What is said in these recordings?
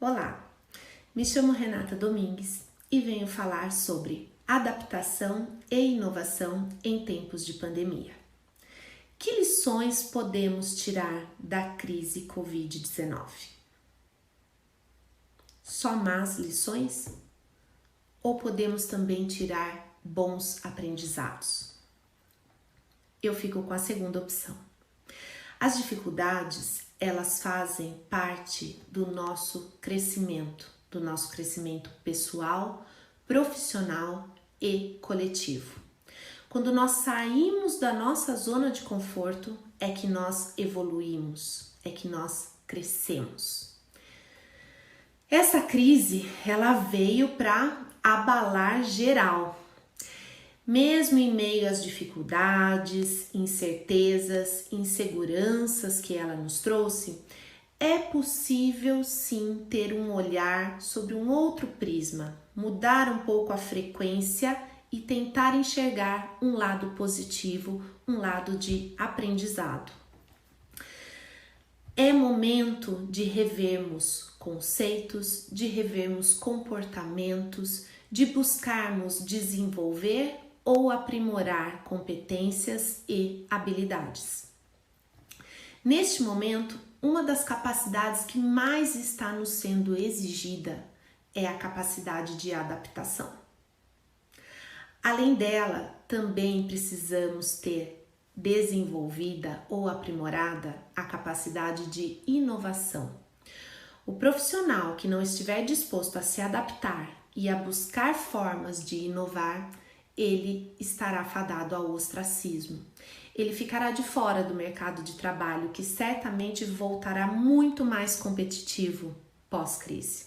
Olá, me chamo Renata Domingues e venho falar sobre adaptação e inovação em tempos de pandemia. Que lições podemos tirar da crise Covid-19? Só más lições? Ou podemos também tirar bons aprendizados? Eu fico com a segunda opção. As dificuldades, elas fazem parte do nosso crescimento pessoal, profissional e coletivo. Quando nós saímos da nossa zona de conforto, é que nós evoluímos, é que nós crescemos. Essa crise, ela veio para abalar geral. Mesmo em meio às dificuldades, incertezas, inseguranças que ela nos trouxe, é possível sim ter um olhar sobre um outro prisma, mudar um pouco a frequência e tentar enxergar um lado positivo, um lado de aprendizado. É momento de revermos conceitos, de revermos comportamentos, de buscarmos desenvolver ou aprimorar competências e habilidades. Neste momento, uma das capacidades que mais está nos sendo exigida é a capacidade de adaptação. Além dela, também precisamos ter desenvolvida ou aprimorada a capacidade de inovação. O profissional que não estiver disposto a se adaptar e a buscar formas de inovar, ele estará fadado ao ostracismo. Ele ficará de fora do mercado de trabalho, que certamente voltará muito mais competitivo pós-crise.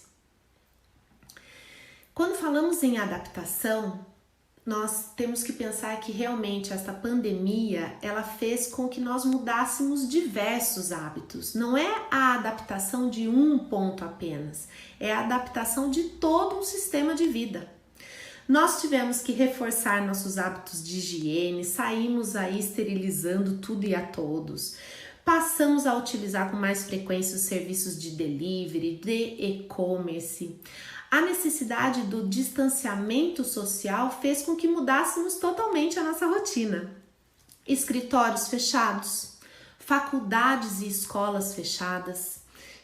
Quando falamos em adaptação, nós temos que pensar que realmente essa pandemia, ela fez com que nós mudássemos diversos hábitos. Não é a adaptação de um ponto apenas, é a adaptação de todo um sistema de vida. Nós tivemos que reforçar nossos hábitos de higiene, saímos aí esterilizando tudo e a todos. Passamos a utilizar com mais frequência os serviços de delivery, de e-commerce. A necessidade do distanciamento social fez com que mudássemos totalmente a nossa rotina. Escritórios fechados, faculdades e escolas fechadas.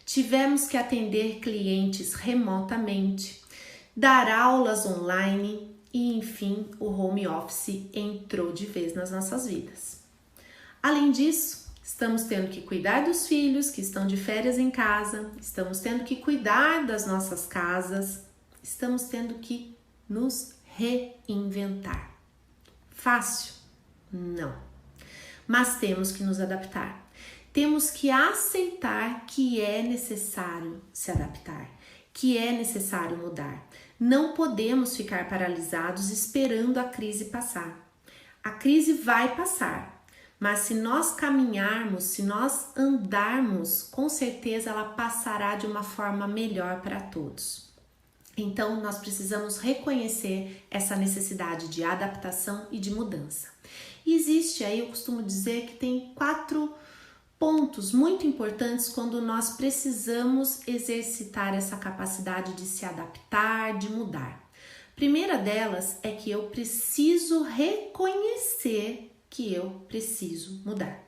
Tivemos que atender clientes remotamente, dar aulas online e, enfim, o home office entrou de vez nas nossas vidas. Além disso, estamos tendo que cuidar dos filhos que estão de férias em casa, estamos tendo que cuidar das nossas casas, estamos tendo que nos reinventar. Fácil? Não. Mas temos que nos adaptar. Temos que aceitar que é necessário se adaptar, que é necessário mudar. Não podemos ficar paralisados esperando a crise passar. A crise vai passar, mas se nós caminharmos, se nós andarmos, com certeza ela passará de uma forma melhor para todos. Então, nós precisamos reconhecer essa necessidade de adaptação e de mudança. E existe aí, eu costumo dizer que tem 4 pontos muito importantes quando nós precisamos exercitar essa capacidade de se adaptar, de mudar. A primeira delas é que eu preciso reconhecer que eu preciso mudar.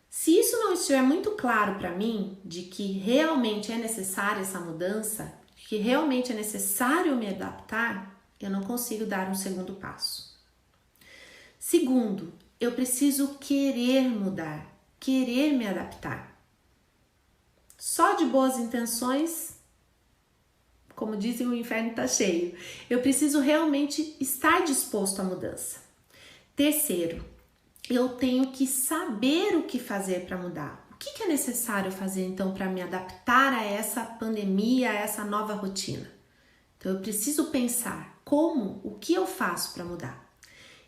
Se isso não estiver muito claro para mim, de que realmente é necessária essa mudança, que realmente é necessário me adaptar, eu não consigo dar um segundo passo. Segundo, eu preciso querer mudar, querer me adaptar. Só de boas intenções, como dizem, o inferno está cheio. Eu preciso realmente estar disposto à mudança. Terceiro, eu tenho que saber o que fazer para mudar. O que é necessário fazer então para me adaptar a essa pandemia, a essa nova rotina? Então eu preciso pensar o que eu faço para mudar.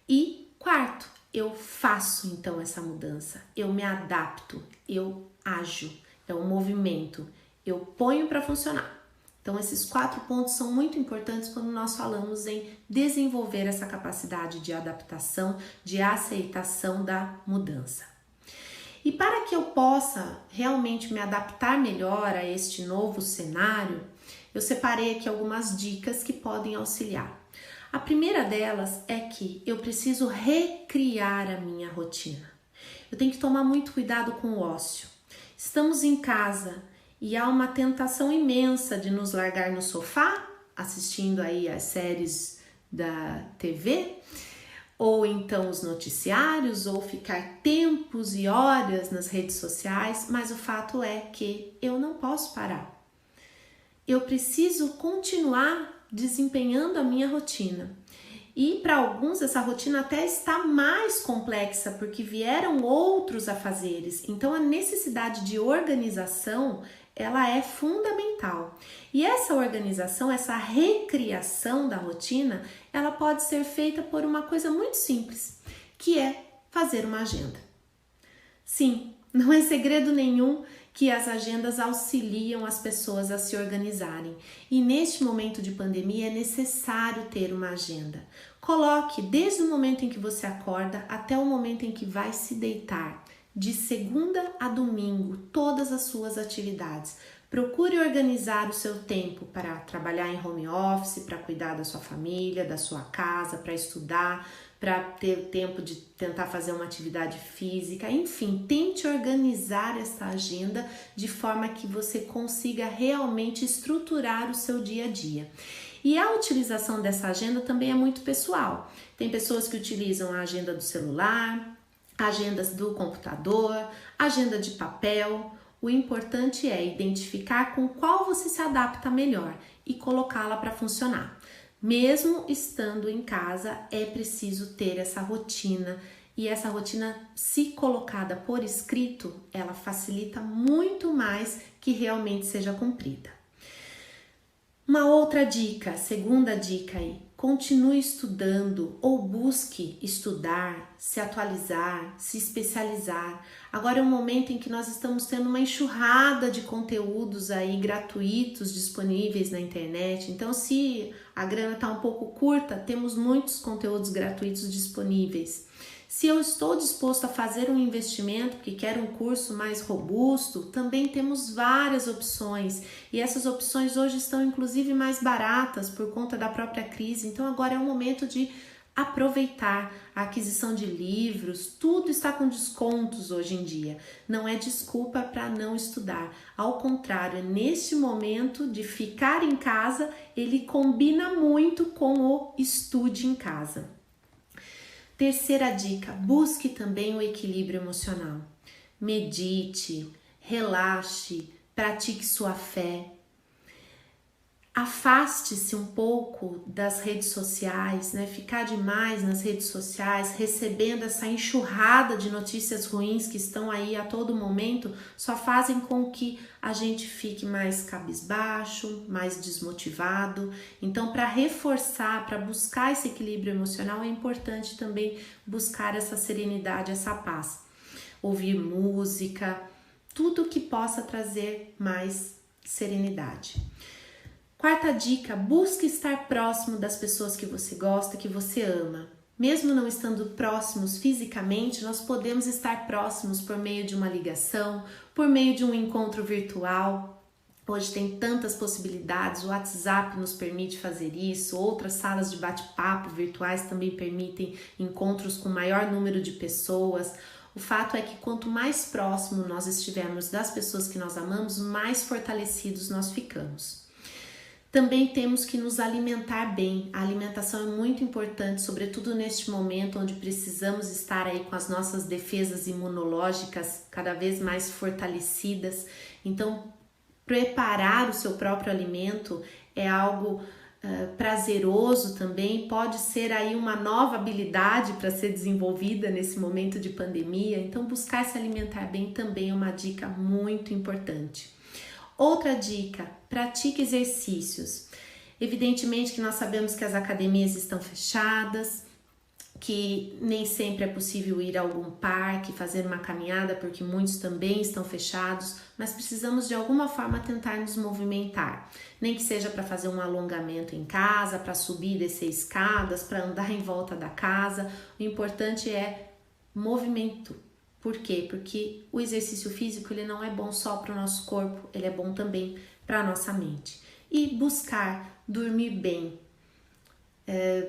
E quarto, eu faço então essa mudança, eu me adapto, eu ajo, é um movimento, eu ponho para funcionar. Então esses 4 pontos são muito importantes quando nós falamos em desenvolver essa capacidade de adaptação, de aceitação da mudança. E para que eu possa realmente me adaptar melhor a este novo cenário, eu separei aqui algumas dicas que podem auxiliar. A primeira delas é que eu preciso recriar a minha rotina. Eu tenho que tomar muito cuidado com o ócio. Estamos em casa e há uma tentação imensa de nos largar no sofá, assistindo aí as séries da TV, ou então os noticiários, ou ficar tempos e horas nas redes sociais, mas o fato é que eu não posso parar. Eu preciso continuar desempenhando a minha rotina. E para alguns essa rotina até está mais complexa, porque vieram outros afazeres. Então a necessidade de organização, ela é fundamental. E essa organização, essa recriação da rotina, ela pode ser feita por uma coisa muito simples, que é fazer uma agenda. Sim, não é segredo nenhum que as agendas auxiliam as pessoas a se organizarem. E neste momento de pandemia é necessário ter uma agenda. Coloque desde o momento em que você acorda até o momento em que vai se deitar, de segunda a domingo, todas as suas atividades. Procure organizar o seu tempo para trabalhar em home office, para cuidar da sua família, da sua casa, para estudar, para ter tempo de tentar fazer uma atividade física, enfim, tente organizar essa agenda de forma que você consiga realmente estruturar o seu dia a dia. E a utilização dessa agenda também é muito pessoal. Tem pessoas que utilizam a agenda do celular, agendas do computador, agenda de papel. O importante é identificar com qual você se adapta melhor e colocá-la para funcionar. Mesmo estando em casa, é preciso ter essa rotina, e essa rotina, se colocada por escrito, ela facilita muito mais que realmente seja cumprida. Uma outra dica, segunda dica aí, continue estudando ou busque estudar, se atualizar, se especializar. Agora é um momento em que nós estamos tendo uma enxurrada de conteúdos aí gratuitos disponíveis na internet. Então, se a grana está um pouco curta, temos muitos conteúdos gratuitos disponíveis. Se eu estou disposto a fazer um investimento, porque quero um curso mais robusto, também temos várias opções. E essas opções hoje estão inclusive mais baratas por conta da própria crise. Então agora é o momento de aproveitar a aquisição de livros. Tudo está com descontos hoje em dia. Não é desculpa para não estudar. Ao contrário, neste momento de ficar em casa, ele combina muito com o estude em casa. Terceira dica, busque também o equilíbrio emocional. Medite, relaxe, pratique sua fé. Afaste-se um pouco das redes sociais, né? Ficar demais nas redes sociais, recebendo essa enxurrada de notícias ruins que estão aí a todo momento, só fazem com que a gente fique mais cabisbaixo, mais desmotivado. Então, para reforçar, para buscar esse equilíbrio emocional, é importante também buscar essa serenidade, essa paz. Ouvir música, tudo que possa trazer mais serenidade. Quarta dica, busque estar próximo das pessoas que você gosta, que você ama. Mesmo não estando próximos fisicamente, nós podemos estar próximos por meio de uma ligação, por meio de um encontro virtual. Hoje tem tantas possibilidades, o WhatsApp nos permite fazer isso, outras salas de bate-papo virtuais também permitem encontros com maior número de pessoas. O fato é que quanto mais próximo nós estivermos das pessoas que nós amamos, mais fortalecidos nós ficamos. Também temos que nos alimentar bem. A alimentação é muito importante, sobretudo neste momento onde precisamos estar aí com as nossas defesas imunológicas cada vez mais fortalecidas. Então, preparar o seu próprio alimento é algo prazeroso também, pode ser aí uma nova habilidade para ser desenvolvida nesse momento de pandemia. Então, buscar se alimentar bem também é uma dica muito importante. Outra dica, pratique exercícios. Evidentemente que nós sabemos que as academias estão fechadas, que nem sempre é possível ir a algum parque, fazer uma caminhada, porque muitos também estão fechados, mas precisamos de alguma forma tentar nos movimentar. Nem que seja para fazer um alongamento em casa, para subir e descer escadas, para andar em volta da casa. O importante é movimento. Por quê? Porque o exercício físico ele não é bom só para o nosso corpo, ele é bom também para a nossa mente. E buscar dormir bem.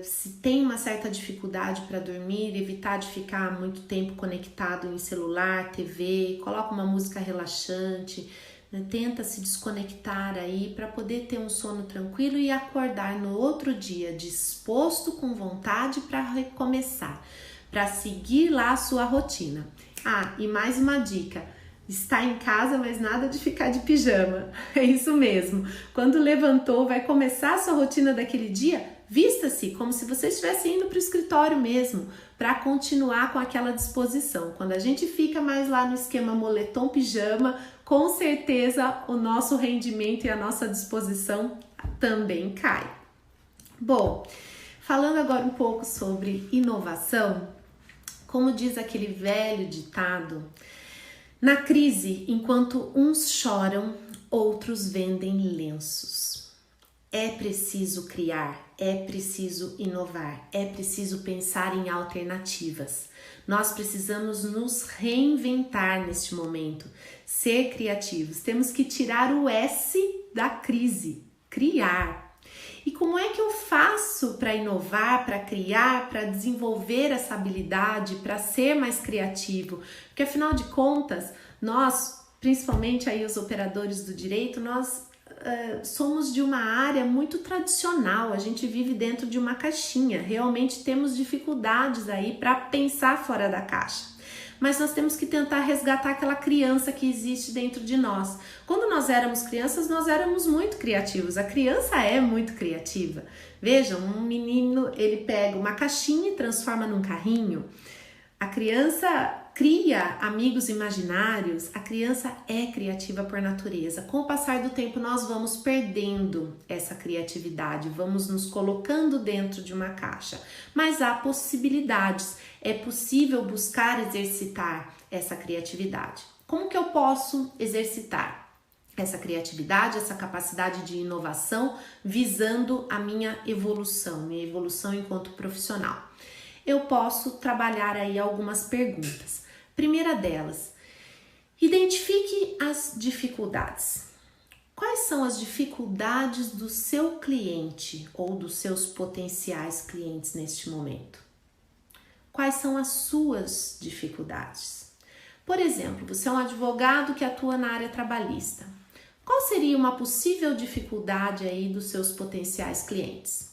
Se tem uma certa dificuldade para dormir, evitar de ficar muito tempo conectado em celular, TV, coloca uma música relaxante, né? Tenta se desconectar aí para poder ter um sono tranquilo e acordar no outro dia disposto, com vontade para recomeçar, para seguir lá a sua rotina. Ah, e mais uma dica, está em casa, mas nada de ficar de pijama, é isso mesmo. Quando levantou, vai começar a sua rotina daquele dia, vista-se como se você estivesse indo para o escritório mesmo, para continuar com aquela disposição. Quando a gente fica mais lá no esquema moletom pijama, com certeza o nosso rendimento e a nossa disposição também cai. Bom, falando agora um pouco sobre inovação, como diz aquele velho ditado, na crise, enquanto uns choram, outros vendem lenços. É preciso criar, é preciso inovar, é preciso pensar em alternativas. Nós precisamos nos reinventar neste momento, ser criativos. Temos que tirar o S da crise, criar. E como é que eu faço para inovar, para criar, para desenvolver essa habilidade, para ser mais criativo? Porque afinal de contas, nós, principalmente aí os operadores do direito, nós somos de uma área muito tradicional, a gente vive dentro de uma caixinha, realmente temos dificuldades aí para pensar fora da caixa. Mas nós temos que tentar resgatar aquela criança que existe dentro de nós. Quando nós éramos crianças, nós éramos muito criativos. A criança é muito criativa. Vejam, um menino, ele pega uma caixinha e transforma num carrinho. A criança cria amigos imaginários, a criança é criativa por natureza. Com o passar do tempo, nós vamos perdendo essa criatividade, vamos nos colocando dentro de uma caixa. Mas há possibilidades, é possível buscar exercitar essa criatividade. Como que eu posso exercitar essa criatividade, essa capacidade de inovação, visando a minha evolução enquanto profissional? Eu posso trabalhar aí algumas perguntas. Primeira delas, identifique as dificuldades. Quais são as dificuldades do seu cliente ou dos seus potenciais clientes neste momento? Quais são as suas dificuldades? Por exemplo, você é um advogado que atua na área trabalhista. Qual seria uma possível dificuldade aí dos seus potenciais clientes?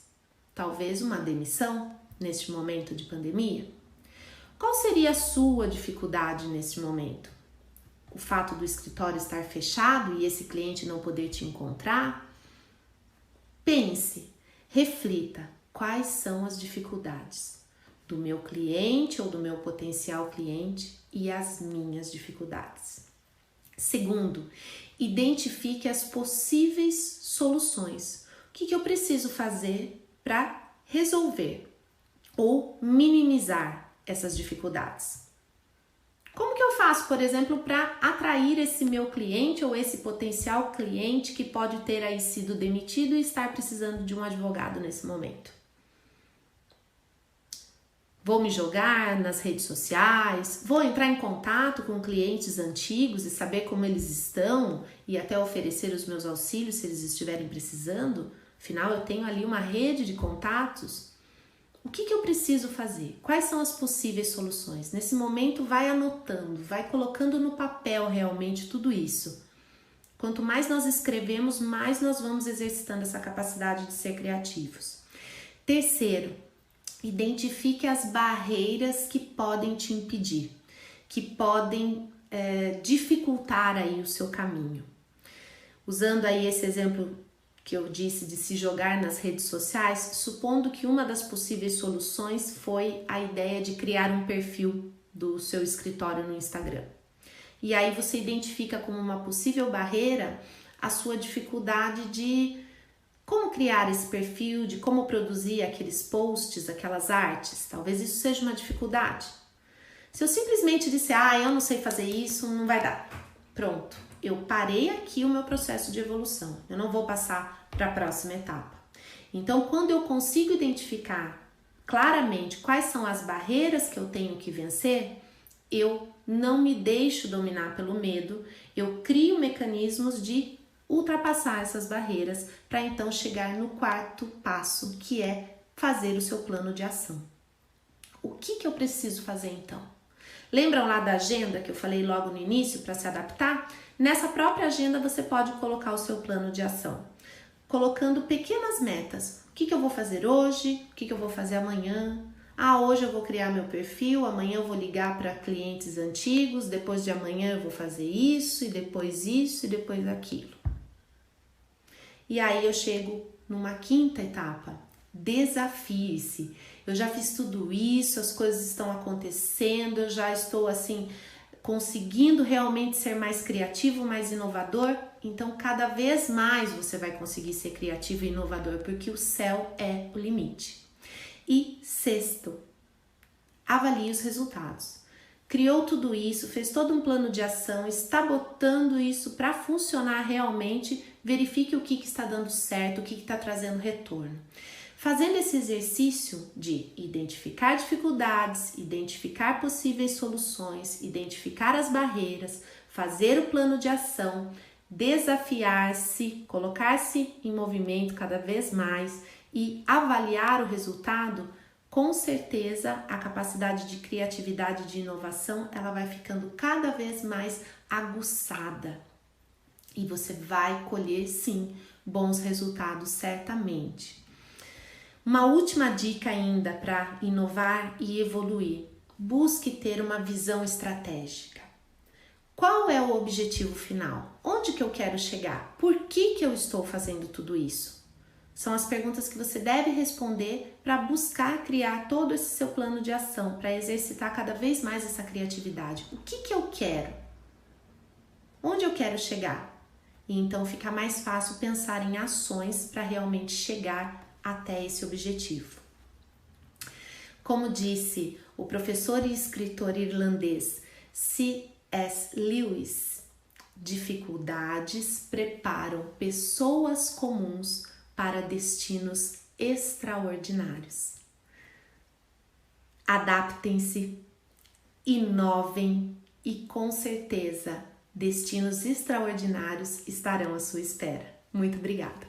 Talvez uma demissão neste momento de pandemia? Qual seria a sua dificuldade neste momento? O fato do escritório estar fechado e esse cliente não poder te encontrar? Pense, reflita, quais são as dificuldades do meu cliente ou do meu potencial cliente e as minhas dificuldades. Segundo, identifique as possíveis soluções. O que eu preciso fazer para resolver ou minimizar essas dificuldades? Como que eu faço, por exemplo, para atrair esse meu cliente ou esse potencial cliente que pode ter aí sido demitido e estar precisando de um advogado nesse momento? Vou me jogar nas redes sociais? Vou entrar em contato com clientes antigos e saber como eles estão e até oferecer os meus auxílios se eles estiverem precisando? Afinal, eu tenho ali uma rede de contatos. O que eu preciso fazer? Quais são as possíveis soluções? Nesse momento, vai anotando, vai colocando no papel realmente tudo isso. Quanto mais nós escrevemos, mais nós vamos exercitando essa capacidade de ser criativos. Terceiro, identifique as barreiras que podem te impedir, que podem dificultar aí o seu caminho. Usando aí esse exemplo que eu disse de se jogar nas redes sociais, supondo que uma das possíveis soluções foi a ideia de criar um perfil do seu escritório no Instagram. E aí você identifica como uma possível barreira a sua dificuldade de como criar esse perfil, de como produzir aqueles posts, aquelas artes. Talvez isso seja uma dificuldade. Se eu simplesmente disser, eu não sei fazer isso, não vai dar. Pronto, eu parei aqui o meu processo de evolução. Eu não vou passar para a próxima etapa. Então, quando eu consigo identificar claramente quais são as barreiras que eu tenho que vencer, eu não me deixo dominar pelo medo, eu crio mecanismos de ultrapassar essas barreiras para então chegar no quarto passo, que é fazer o seu plano de ação. O que eu preciso fazer então? Lembram lá da agenda que eu falei logo no início para se adaptar? Nessa própria agenda você pode colocar o seu plano de ação, colocando pequenas metas. O que eu vou fazer hoje? O que eu vou fazer amanhã? Hoje eu vou criar meu perfil, amanhã eu vou ligar para clientes antigos, depois de amanhã eu vou fazer isso e depois aquilo. E aí eu chego numa quinta etapa, desafie-se. Eu já fiz tudo isso, as coisas estão acontecendo, eu já estou assim conseguindo realmente ser mais criativo, mais inovador. Então cada vez mais você vai conseguir ser criativo e inovador, porque o céu é o limite. E sexto, avalie os resultados. Criou tudo isso, fez todo um plano de ação, está botando isso para funcionar realmente, verifique o que está dando certo, o que está trazendo retorno. Fazendo esse exercício de identificar dificuldades, identificar possíveis soluções, identificar as barreiras, fazer o plano de ação, desafiar-se, colocar-se em movimento cada vez mais e avaliar o resultado, com certeza a capacidade de criatividade e de inovação ela vai ficando cada vez mais aguçada e você vai colher sim bons resultados certamente. Uma última dica ainda para inovar e evoluir: busque ter uma visão estratégica. Qual é o objetivo final? Onde que eu quero chegar? Por que eu estou fazendo tudo isso? São as perguntas que você deve responder para buscar criar todo esse seu plano de ação, para exercitar cada vez mais essa criatividade. O que eu quero? Onde eu quero chegar? E então fica mais fácil pensar em ações para realmente chegar até esse objetivo. Como disse o professor e escritor irlandês C.S. Lewis, dificuldades preparam pessoas comuns para destinos extraordinários. Adaptem-se, inovem e com certeza destinos extraordinários estarão à sua espera. Muito obrigada!